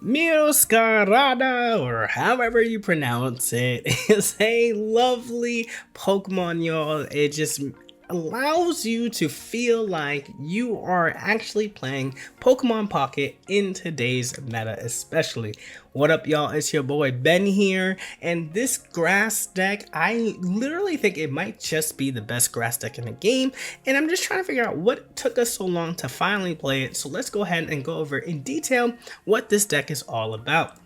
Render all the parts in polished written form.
Meowscarada, or however you pronounce it, is a lovely Pokemon, y'all. It just allows you to feel like you are actually playing Pokemon Pocket in today's meta, especially. What up, y'all? It's your boy Ben here, and this grass deck, I literally think it might just be the best grass deck in the game, and I'm just trying to figure out what took us so long to finally play it. So let's go ahead and go over in detail what this deck is all about.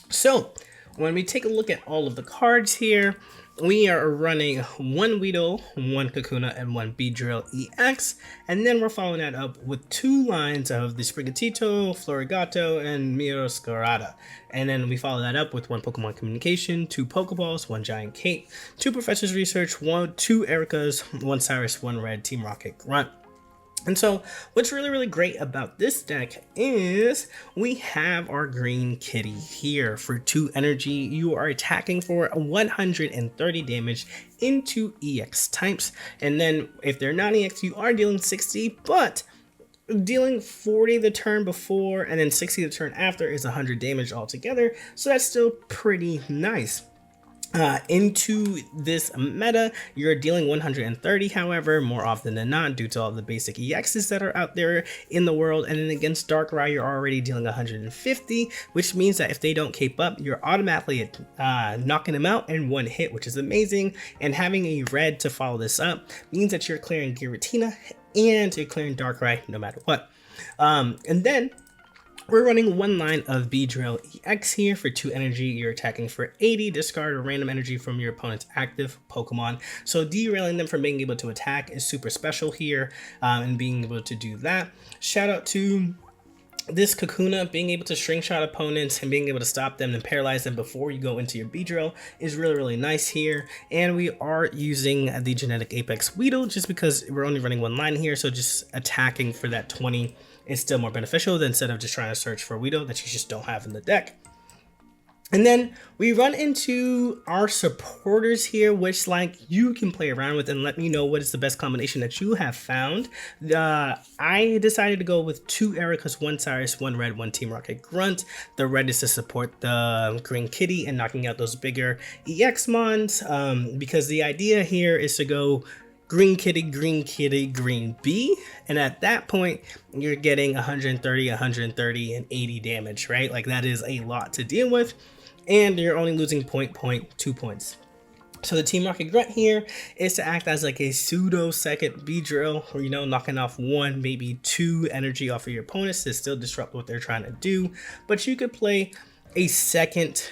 So when we take a look at all of the cards here, we are running one Weedle, one Kakuna, and one Beedrill EX, and then we're following that up with two lines of the Sprigatito, Florigato, and Meowscarada. And then we follow that up with one Pokemon Communication, two Pokeballs, one Giant Cape, two Professor's Research, two Ericas, one Cyrus, one Red Team Rocket Grunt. And so what's really great about this deck is we have our green kitty here. For 2 energy, you are attacking for 130 damage into EX types. And then if they're not EX, you are dealing 60, but dealing 40 the turn before and then 60 the turn after is 100 damage altogether. So that's still pretty nice. Into this meta, you're dealing 130, however, more often than not, due to all the basic EXs that are out there in the world. And then against Darkrai, you're already dealing 150, which means that if they don't keep up, you're automatically knocking them out in one hit, which is amazing. And having a red to follow this up means that you're clearing Giratina and you're clearing Darkrai no matter what. And then we're running one line of Beedrill EX here. For 2 energy, you're attacking for 80, discard a random energy from your opponent's active Pokemon. So derailing them from being able to attack is super special here, and being able to do that. Shout out to this Kakuna, being able to string shot opponents and being able to stop them and paralyze them before you go into your Beedrill is really nice here. And we are using the Genetic Apex Weedle just because we're only running one line here, so just attacking for that 20 is still more beneficial than instead of just trying to search for Weedle that you just don't have in the deck. And then we run into our supporters here, which like you can play around with and let me know what is the best combination that you have found. I decided to go with 2 Ericas, 1 Cyrus, 1 Red, 1 Team Rocket Grunt. The red is to support the Green Kitty and knocking out those bigger EX mons, because the idea here is to go Green Kitty, Green Bee, and at that point you're getting 130, and 80 damage, right? Like that is a lot to deal with, and you're only losing 2 points. So the Team Rocket Grunt here is to act as like a pseudo second Beedrill, or knocking off 1, maybe 2 energy off of your opponents to still disrupt what they're trying to do. But you could play a second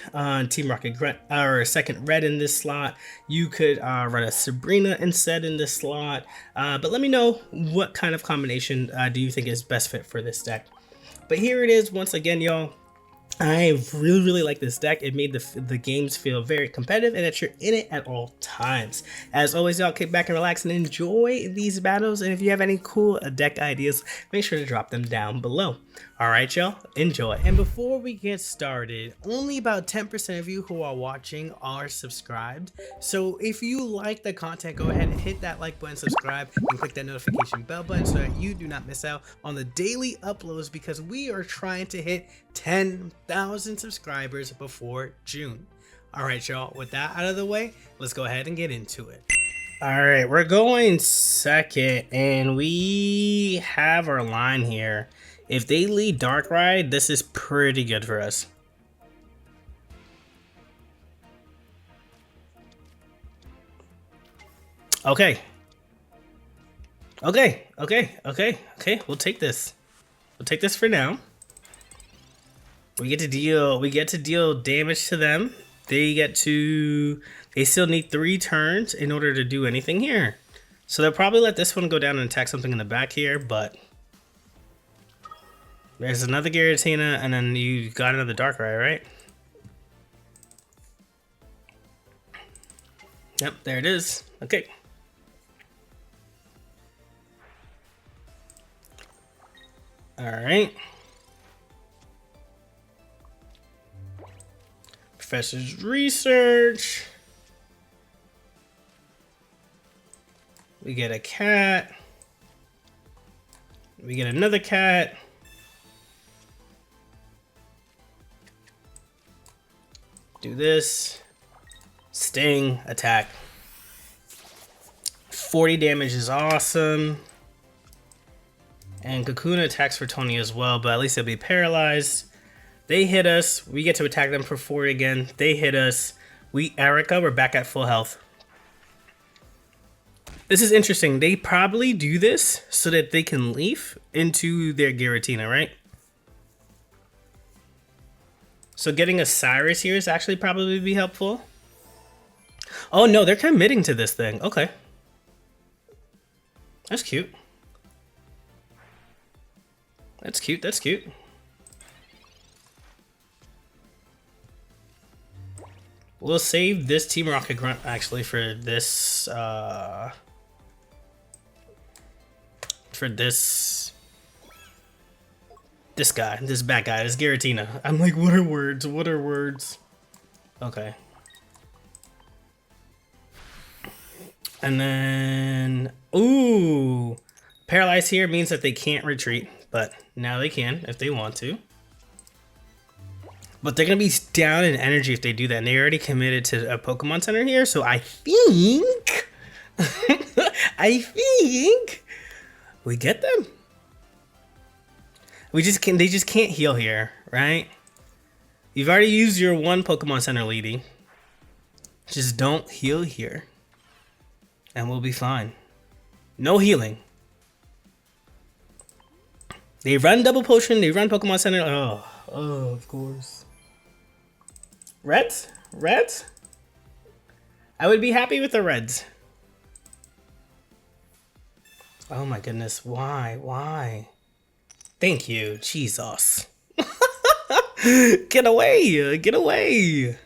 Team Rocket Grunt, or a second red in this slot. You could run a Sabrina instead in this slot, but let me know what kind of combination do you think is best fit for this deck. But here it is once again, y'all. I really like this deck. It made the games feel very competitive and that you're in it at all times. As always, y'all, kick back and relax and enjoy these battles. And if you have any cool deck ideas, make sure to drop them down below. Alright, y'all, enjoy. And before we get started, only about 10% of you who are watching are subscribed. So if you like the content, go ahead and hit that like button, subscribe, and click that notification bell button so that you do not miss out on the daily uploads, because we are trying to hit 10,000 subscribers before June. Alright, y'all, with that out of the way, let's go ahead and get into it. Alright, we're going second, and we have our line here. If they lead Darkrai, this is pretty good for us. Okay. We'll take this. We'll take this for now. We get to deal damage to them. They still need 3 turns in order to do anything here. So they'll probably let this one go down and attack something in the back here, but there's another Giratina, and then you got another Darkrai, right? Yep, there it is. Okay. Alright. Professor's Research. We get a cat. We get another cat. Do this. Sting, attack. 40 damage is awesome. And Kakuna attacks for 20 as well, but at least they'll be paralyzed. They hit us. We get to attack them for 40 again. They hit us. Erica, we're back at full health. This is interesting. They probably do this so that they can leaf into their Giratina, right? So getting a Cyrus here is actually probably be helpful. Oh no, they're committing to this thing. Okay. That's cute. That's cute, that's cute. We'll save this Team Rocket Grunt actually for this this guy, this bad guy, this Giratina. I'm like, what are words? What are words? Okay. And then, ooh, paralyzed here means that they can't retreat, but now they can if they want to. But they're gonna be down in energy if they do that, and they already committed to a Pokemon Center here, so I think, I think we get them. We just can. They just can't heal here, right? You've already used your one Pokemon Center leading. Just don't heal here, and we'll be fine. No healing. They run double potion. They run Pokemon Center. Oh, of course. Reds? Reds? I would be happy with the reds. Oh my goodness. Why? Why? Thank you. Jesus. Get away. Get away.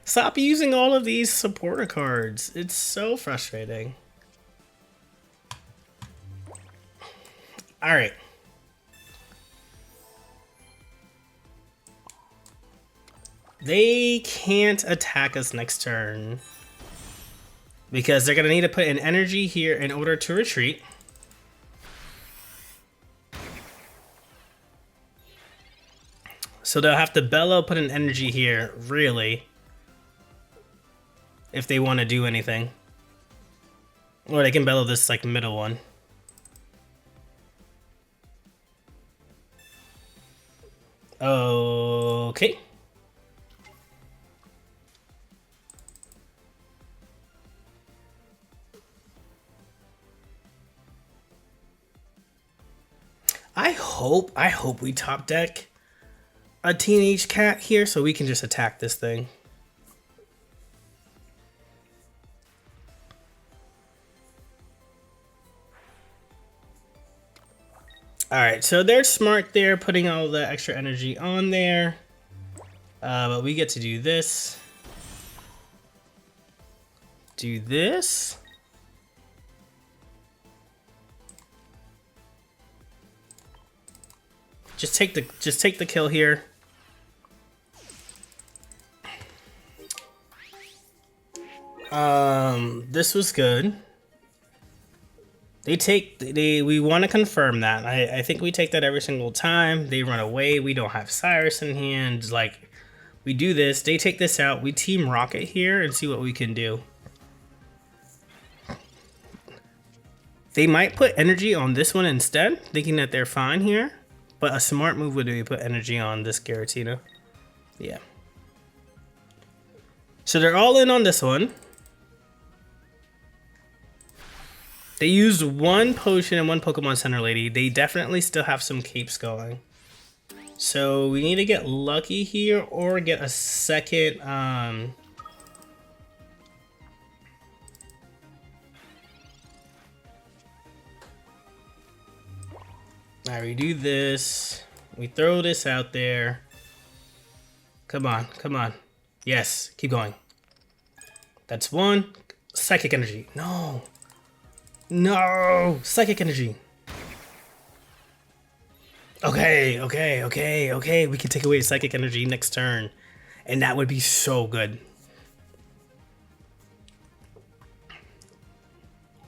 Stop using all of these supporter cards. It's so frustrating. All right. They can't attack us next turn because they're going to need to put an energy here in order to retreat. So they'll have to bellow, put an energy here, really, if they want to do anything. Or they can bellow this like middle one. Okay. I hope we top deck a teenage cat here so we can just attack this thing. Alright, so they're smart there, putting all the extra energy on there. But we get to do this. Do this. Just take the kill here. This was good. We want to confirm that. I think we take that every single time. They run away. We don't have Cyrus in hand. Like, we do this. They take this out. We Team Rocket here and see what we can do. They might put energy on this one instead, thinking that they're fine here. But a smart move would be put energy on this Giratina. Yeah. So they're all in on this one. They used one potion and one Pokemon Center lady. They definitely still have some capes going. So we need to get lucky here or get a second... Alright, we do this. We throw this out there. Come on, come on. Yes, keep going. That's one. Psychic energy. No. No! Psychic energy. Okay, okay, okay, okay. We can take away psychic energy next turn. And that would be so good.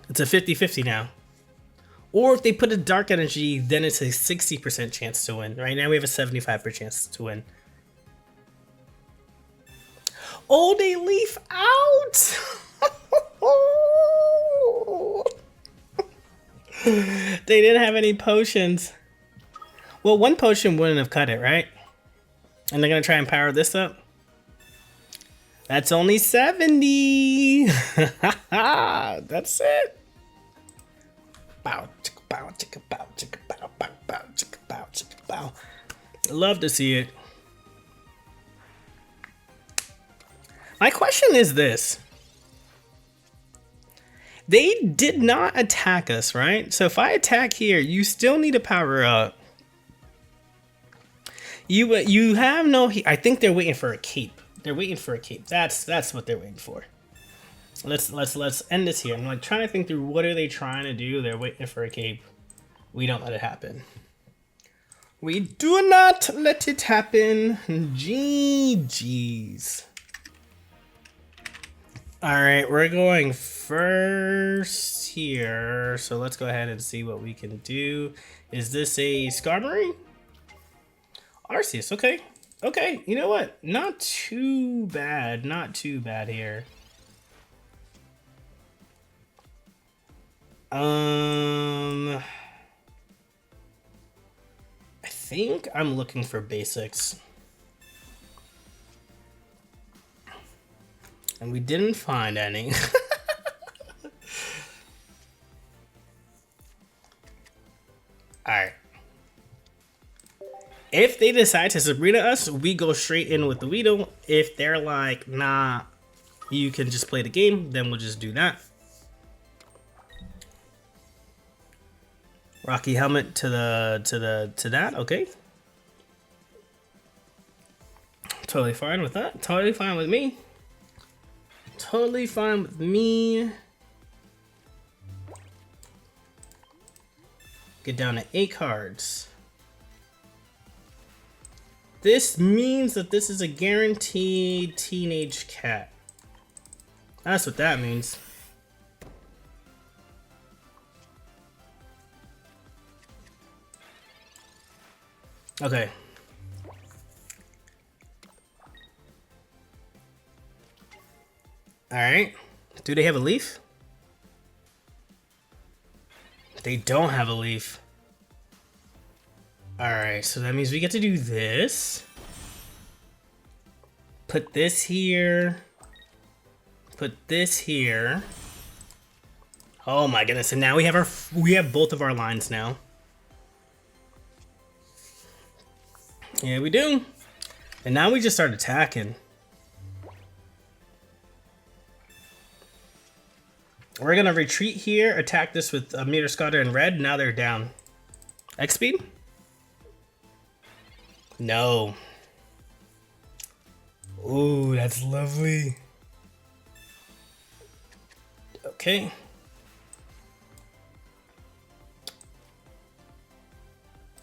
It's a 50-50 now. Or if they put a dark energy, then it's a 60% chance to win. Right now we have a 75% chance to win. Oh, they leaf out. They didn't have any potions. Well, one potion wouldn't have cut it, right? And they're gonna try and power this up. That's only 70. That's it. Bow, chicka, bow, chicka, bow, chicka, bow, bow, bow, chicka, bow, chicka, bow. Love to see it. My question is this. They did not attack us, right? So if I attack here, you still need to power up. You have no. I think they're waiting for a cape. They're waiting for a cape. That's what they're waiting for. Let's end this here. I'm like trying to think through what are they trying to do. They're waiting for a cape. We don't let it happen. We do not let it happen. GG's. All right, we're going first here. So let's go ahead and see what we can do. Is this a Skarmory? Arceus, okay. Okay, you know what? Not too bad. Not too bad here. I think I'm looking for basics. And we didn't find any. Alright. If they decide to Sabrina us, we go straight in with the Weedle. If they're like, nah, you can just play the game, then we'll just do that. Rocky helmet to that, okay. Totally fine with that. Totally fine with me. Totally fine with me. Get down to 8 cards. This means that this is a guaranteed teenage cat. That's what that means. Okay. Alright. Do they have a leaf? They don't have a leaf. Alright, so that means we get to do this. Put this here. Put this here. Oh my goodness, and now we have both of our lines now. Yeah, we do. And now we just start attacking. We're gonna retreat here, attack this with a Meowscarada in red. Now they're down. X speed? No. Ooh, that's lovely. Okay.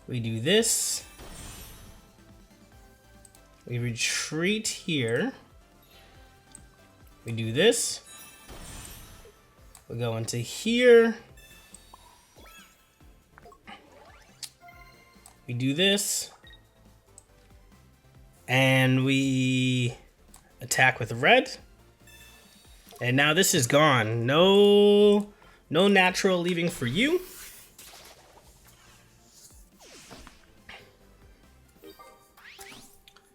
We do this. We retreat here. We do this. We go into here. We do this. And we attack with red. And now this is gone. No natural leaving for you.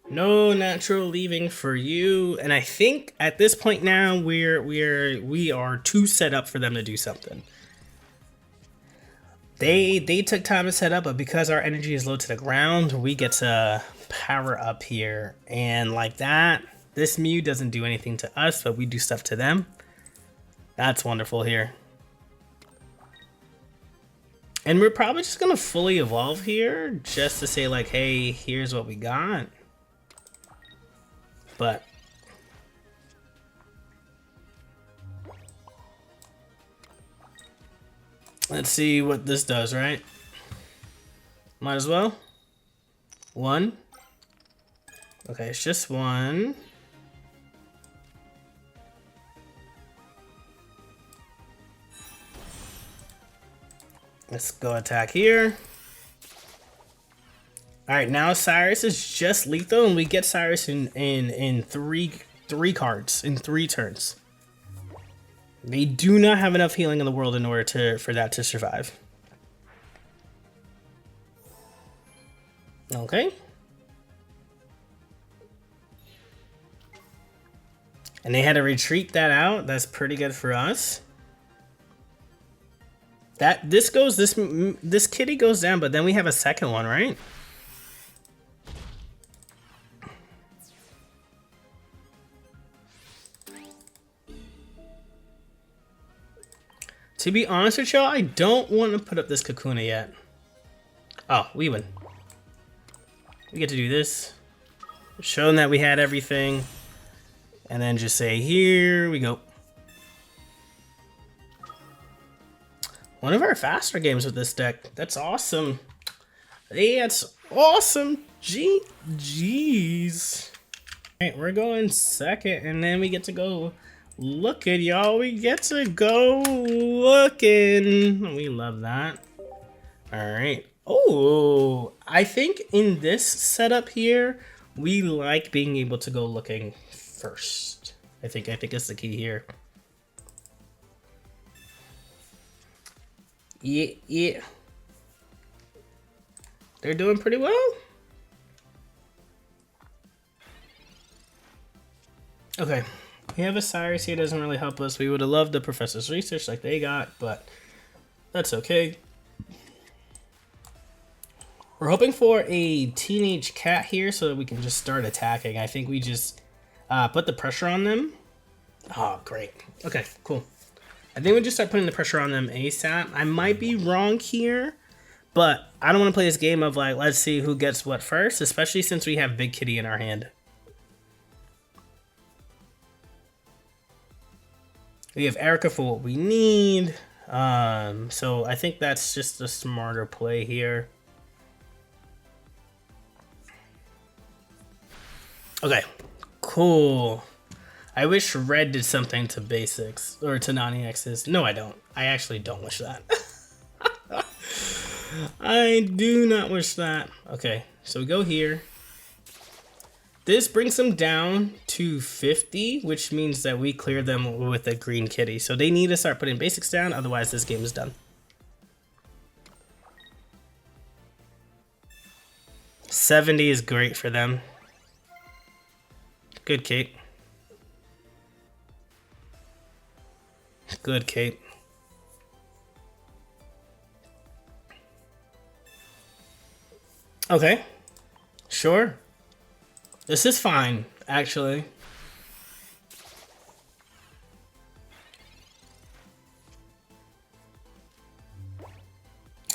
No natural leaving for you. And I think at this point now we are too set up for them to do something. They took time to set up, but because our energy is low to the ground, we get to power up here. And like that, this Mew doesn't do anything to us, but we do stuff to them. That's wonderful here. And we're probably just gonna fully evolve here just to say like, hey, here's what we got. But let's see what this does, right? Might as well. 1. Okay, it's just 1. Let's go attack here. All right, now Cyrus is just lethal, and we get Cyrus in three 3 cards in 3 turns. They do not have enough healing in the world in order for that to survive. Okay. And they had to retreat that out. That's pretty good for us. This kitty goes down, but then we have a second one, right? To be honest with y'all, I don't want to put up this Kakuna yet. Oh, we win. We get to do this. Showing that we had everything. And then just say, here we go. One of our faster games with this deck. That's awesome. That's awesome. Jeez. Alright, we're going second, and then we get to go looking, y'all. We get to go looking. We love that. Alright. Oh, I think in this setup here, we like being able to go looking first. I think it's the key here. Yeah. They're doing pretty well. Okay. We have a Cyrus here, doesn't really help us. We would have loved the Professor's Research like they got, but that's okay. We're hoping for a teenage cat here so that we can just start attacking. I think we just put the pressure on them. Oh, great. Okay, cool. I think we just start putting the pressure on them ASAP. I might be wrong here, but I don't want to play this game of like, let's see who gets what first, especially since we have Big Kitty in our hand. We have Erica for what we need. So I think that's just a smarter play here. Okay, cool. I wish red did something to basics or to non-EXs. No, I don't. I actually don't wish that. I do not wish that. Okay, so we go here. This brings them down to 50, which means that we clear them with a green kitty. So they need to start putting basics down, otherwise this game is done. 70 is great for them. Good, Kate. Good, Kate. Okay. Sure. This is fine, actually.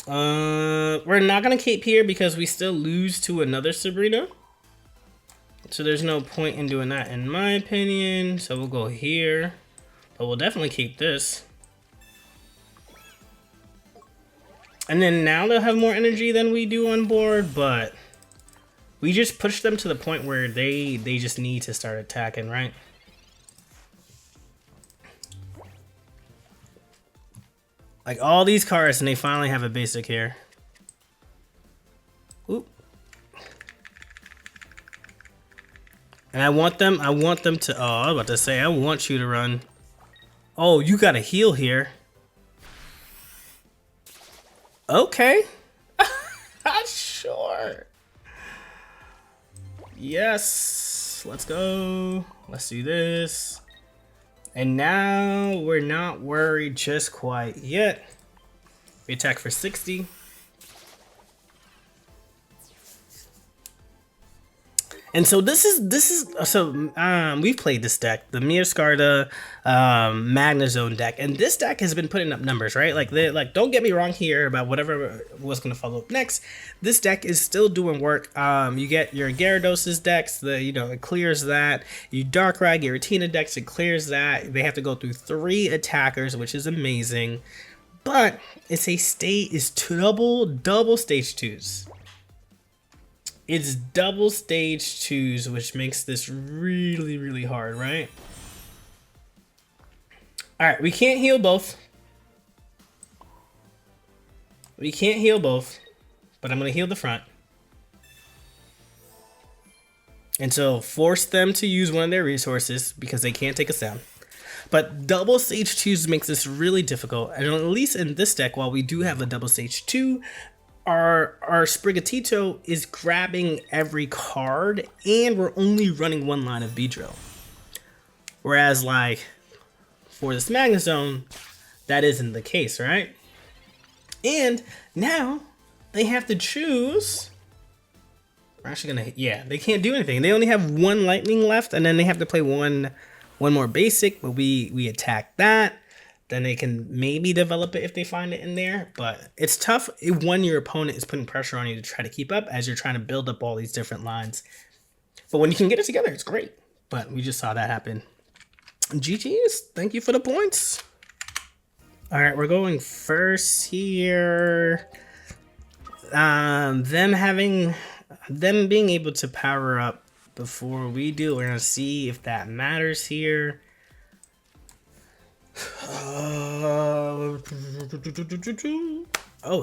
We're not gonna keep here because we still lose to another Sabrina. So there's no point in doing that in my opinion. So we'll go here. But we'll definitely keep this. And then now they'll have more energy than we do on board, but we just push them to the point where they just need to start attacking, right? Like all these cards and they finally have a basic here. Oop. And I want them to, oh, I was about to say, I want you to run. Oh, you got a heal here. Okay. Sure. Yes. Let's go. Let's do this. And now we're not worried just quite yet. We attack for 60. And so we've played this deck, the Meowscarada Magnezone deck, and this deck has been putting up numbers, right? Like don't get me wrong here about whatever was going to follow up next. This deck is still doing work. You get your Gyarados' decks, it clears that. You Darkrai, Giratina decks, it clears that. They have to go through 3 attackers, which is amazing. But it's double stage 2s. It's double stage 2s, which makes this really, really hard, right? Alright, we can't heal both. We can't heal both, but I'm going to heal the front. And so force them to use one of their resources because they can't take us down. But double stage 2s makes this really difficult. And at least in this deck, while we do have a double stage 2, our Sprigatito is grabbing every card and we're only running one line of Beedrill. Whereas like for this Magnezone, that isn't the case, right? And now they have to choose. We're actually gonna, yeah, they can't do anything. They only have one lightning left, and then they have to play one more basic, but we attack that. Then they can maybe develop it if they find it in there, but it's tough when your opponent is putting pressure on you to try to keep up as you're trying to build up all these different lines. But when you can get it together, it's great. But we just saw that happen. GG's, thank you for the points. All right, we're going first here. Them being able to power up before we do, we're gonna see if that matters here. Oh,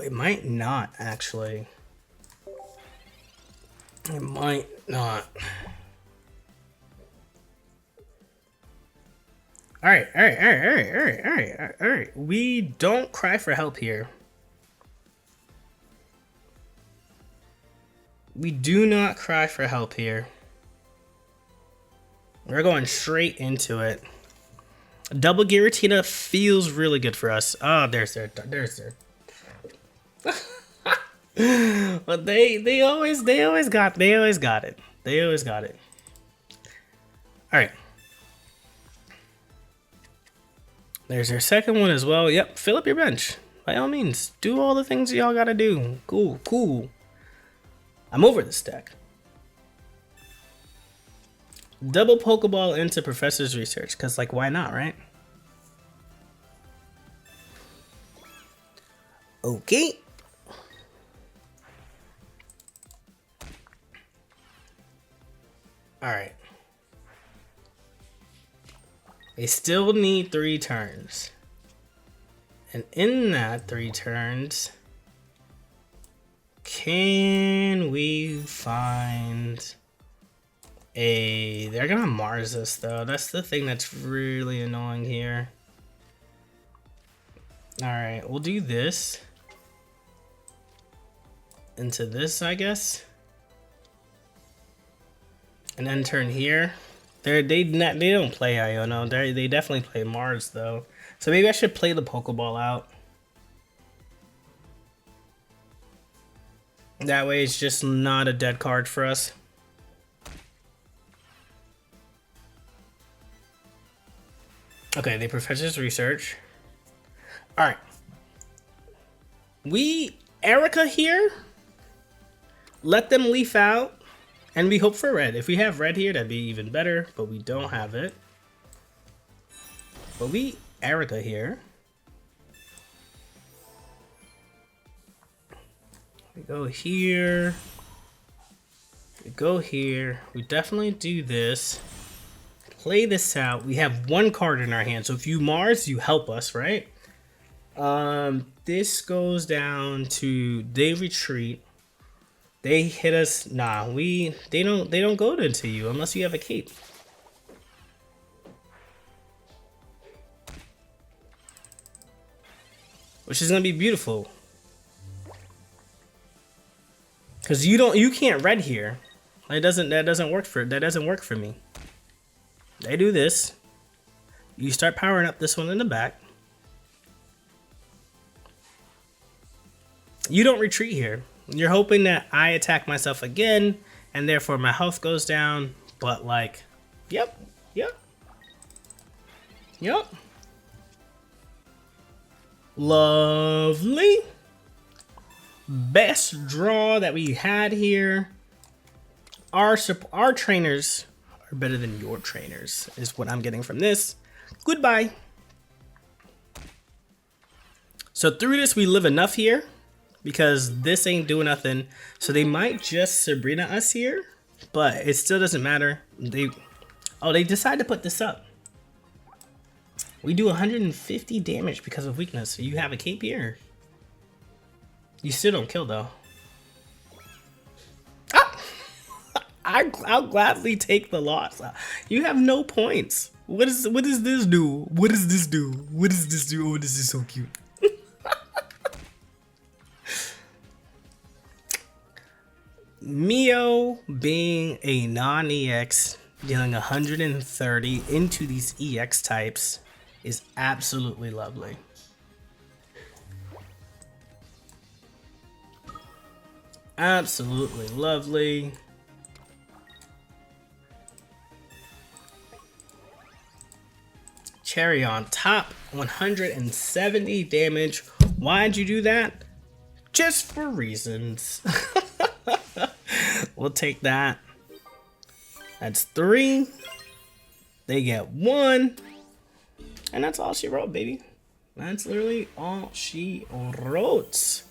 it might not actually. It might not. All right. We don't cry for help here. We do not cry for help here. We're going straight into it. Double Giratina feels really good for us. Oh, there's their. But they always got it. All right. There's our second one as well. Yep, fill up your bench. By all means, do all the things y'all gotta do. Cool. I'm over this deck. Double Pokeball into Professor's Research, because, like, why not, right? Okay. Alright. They still need 3 turns. And in that 3 turns, can we find a... They're gonna Mars us though. That's the thing that's really annoying here. Alright, we'll do this. Into this, I guess. And then turn here. They don't play Iono. They definitely play Mars though. So maybe I should play the Pokeball out. That way it's just not a dead card for us. Okay, they Professor's Research. Alright. Erica here. Let them leaf out. And we hope for red. If we have red here, that'd be even better. But we don't have it. But Erica here. We go here. We go here. We definitely do this. Play this out. We have 1 card in our hand. So if you Mars, you help us, right? This goes down to they retreat. They hit us. Nah, they don't go into you unless you have a cape. Which is gonna be beautiful. Cause you can't red here. That doesn't work for me. They do this. You start powering up this one in the back. You don't retreat here. You're hoping that I attack myself again, and therefore my health goes down. But like, yep. Lovely. Best draw that we had here. Our trainers are better than your trainers, is what I'm getting from this. Goodbye. So through this, we live enough here. Because this ain't doing nothing. So they might just Sabrina us here. But it still doesn't matter. They decide to put this up. We do 150 damage because of weakness. So you have a cape here. You still don't kill though. Ah! I'll gladly take the loss. You have no points. What does this do? What does this do? What does this do? Oh, this is so cute. Meo being a non-EX, dealing 130 into these EX types is absolutely lovely. Absolutely lovely. Cherry on top, 170 damage. Why'd you do that? Just for reasons. We'll take that. That's 3. They get 1. And that's all she wrote, baby. That's literally all she wrote.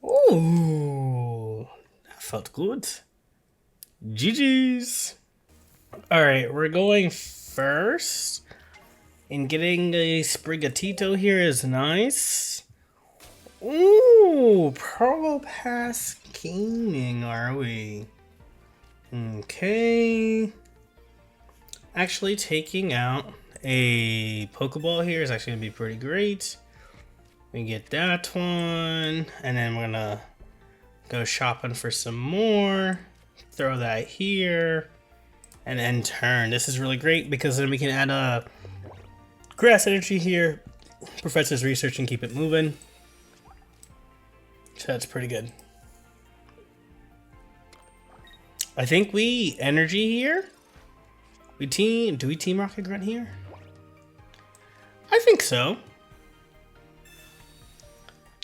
Ooh, that felt good. GG's. Alright, we're going first. And getting a Sprigatito here is nice. Ooh, Pro Pass Gaming, are we? Okay. Actually, taking out a Pokeball here is actually gonna be pretty great. We get that one, and then we're gonna go shopping for some more. Throw that here, and then turn. This is really great because then we can add a Grass Energy here. Professor's Research and keep it moving. So that's pretty good. I think we Energy here. Do we Team Rocket Grunt here? I think so.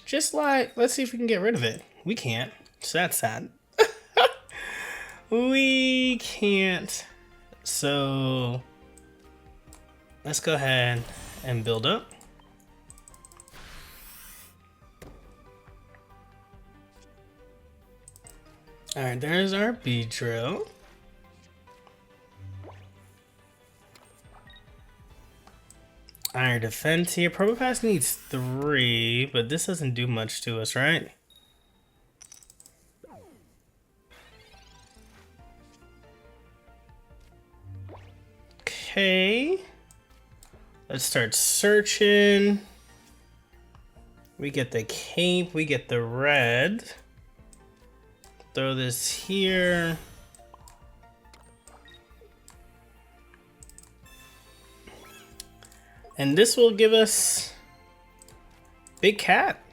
Just like, let's see if we can get rid of it. We can't, so that's sad. We can't. So let's go ahead and build up. All right, there's our Beedrill. Our defense here. Probopass needs 3, but this doesn't do much to us, right? Okay. Let's start searching. We get the cape, we get the red. Throw this here. And this will give us Big Cat.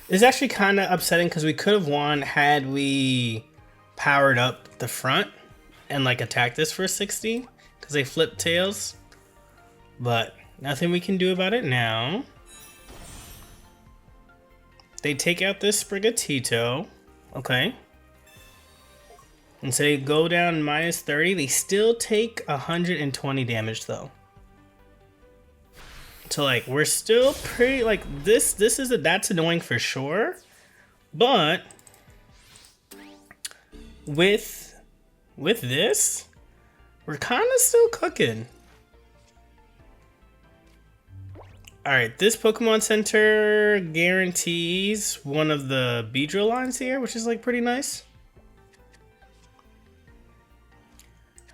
It's actually kind of upsetting because we could have won had we powered up the front and like attacked this for 60 because they flip tails. But nothing we can do about it now. They take out this Sprigatito. Okay. And so they go down minus 30. They still take 120 damage though. So like we're still pretty like that's annoying for sure. But with this, we're kind of still cooking. Alright, this Pokemon Center guarantees one of the Beedrill lines here, which is like pretty nice.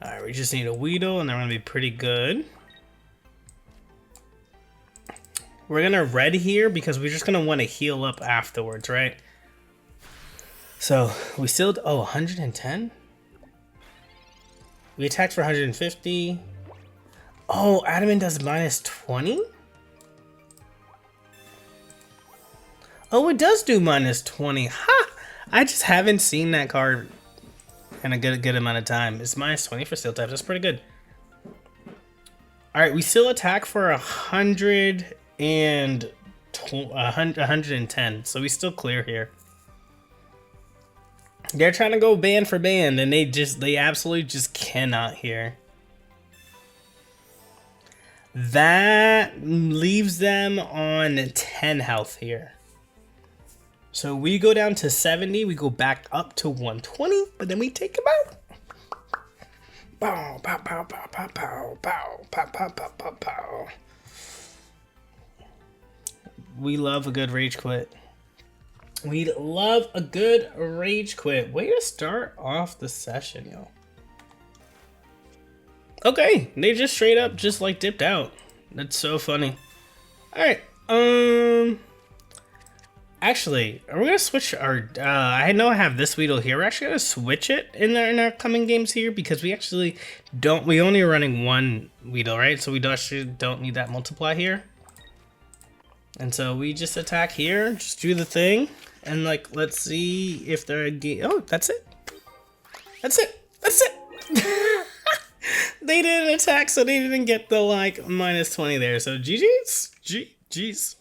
Alright, we just need a Weedle and they're gonna be pretty good. We're gonna red here because we're just gonna want to heal up afterwards, right? So we still 110? We attacked for 150. Oh, AroundThaBen does minus 20? Oh, it does do minus 20. Ha! I just haven't seen that card in a good amount of time. It's minus 20 for steel types. That's pretty good. All right, we still attack for 110, so we still clear here. They're trying to go band for band, and they absolutely just cannot here. That leaves them on 10 health here. So we go down to 70, we go back up to 120, but then we take them out. Pow, pow, pow, pow, pow, pow, pow, pow, pow, pow, pow, pow. We love a good rage quit. We love a good rage quit. Way to start off the session, yo. Okay, they just straight up just like dipped out. That's so funny. Alright, actually, we're gonna switch our, I know I have this Weedle here. We're actually gonna switch it in our coming games here because we actually don't, we only are running one Weedle, right? So we actually don't need that multiply here. And so we just attack here, just do the thing. And like, let's see if they're, oh, that's it. That's it, that's it. They didn't attack, so they didn't get the like -20 there. So GG's, GG's.